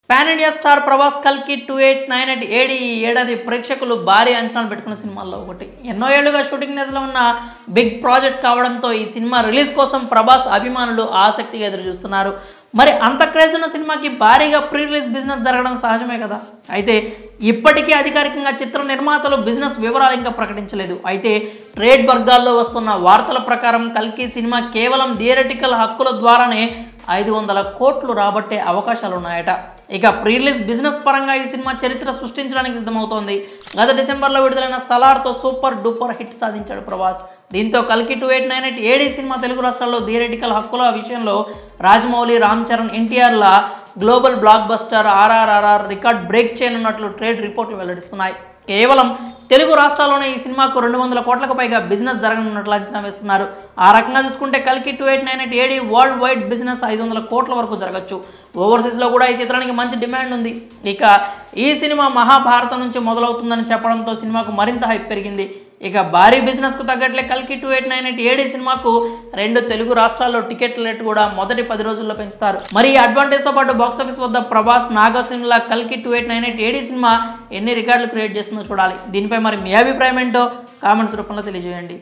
Pan India star Prabhas కల్కి 2898 AD ఈ ఏడాది ప్రేక్షకులు భారీ అంచనాలు పెట్టుకున్న సినిమాల్లో ఒకటి. ఎన్నో ఏళ్లుగా షూటింగ్ దశలో ఉన్న బిగ్ ప్రాజెక్ట్ కావడంతో ఈ సినిమా రిలీజ్ కోసం ప్రభాస్ అభిమానులు ఆసక్తిగా ఎదురు చూస్తున్నారు. మరి అంత క్రేజ్ ఉన్న సినిమాకి భారీగా ప్రీ రిలీజ్ బిజినెస్ జరగడం సహజమే కదా. అయితే ఇప్పటికీ అధికారికంగా చిత్ర నిర్మాతలు బిజినెస్ వివరాలు ఇంకా ప్రకటించలేదు. అయితే ట్రేడ్ వర్గాల్లో వస్తున్న వార్తల ప్రకారం కల్కి సినిమా కేవలం థియేటికల్ హక్కుల ద్వారానే 500 కోట్లు రాబట్టే అవకాశాలు ఉన్నాయట. ఇక ప్రీ రిలీజ్ బిజినెస్ పరంగా ఈ సినిమా చరిత్ర సృష్టించడానికి సిద్ధమవుతోంది. గత డిసెంబర్లో విడుదలైన సలార్తో సూపర్ డూపర్ హిట్ సాధించాడు ప్రభాస్. దీంతో కల్కి 2898 ఏడి సినిమా తెలుగు రాష్ట్రాల్లో థియేటికల్ హక్కుల విషయంలో రాజమౌళి, రామ్ చరణ్, ఎన్టీఆర్ల global blockbuster RRR record break చేయనున్నట్లు ట్రేడ్ రిపోర్ట్లు వెల్లడిస్తున్నాయి. కేవలం తెలుగు రాష్ట్రాల్లోనే ఈ సినిమాకు 200 కోట్లకు పైగా బిజినెస్ జరగనున్నట్లు అంచనా వేస్తున్నారు. ఆ రకంగా చూసుకుంటే కల్కి 2898 ఏడి వరల్డ్ వైడ్ బిజినెస్ 500 కోట్ల వరకు జరగచ్చు. ఓవర్సీస్లో కూడా ఈ చిత్రానికి మంచి డిమాండ్ ఉంది. ఇక ఈ సినిమా మహాభారతం నుంచి మొదలవుతుందని చెప్పడంతో సినిమాకు మరింత హైప్ పెరిగింది. ఇక భారీ బిజినెస్కు తగ్గట్లే కల్కి 2898 ఏడి సినిమాకు 2 తెలుగు రాష్ట్రాల్లో టికెట్ రేట్ కూడా మొదటి 10 రోజుల్లో పెంచుతారు. మరి ఈ అడ్వాంటేజ్తో పాటు బాక్సాఫీస్ వద్ద ప్రభాస్, నాగసింహ్ల కల్కి 2898 ఏడి సినిమా ఎన్ని రికార్డులు క్రియేట్ చేస్తుందో చూడాలి. దీనిపై మరి మీ అభిప్రాయం ఏంటో కామెంట్స్ రూపంలో తెలియజేయండి.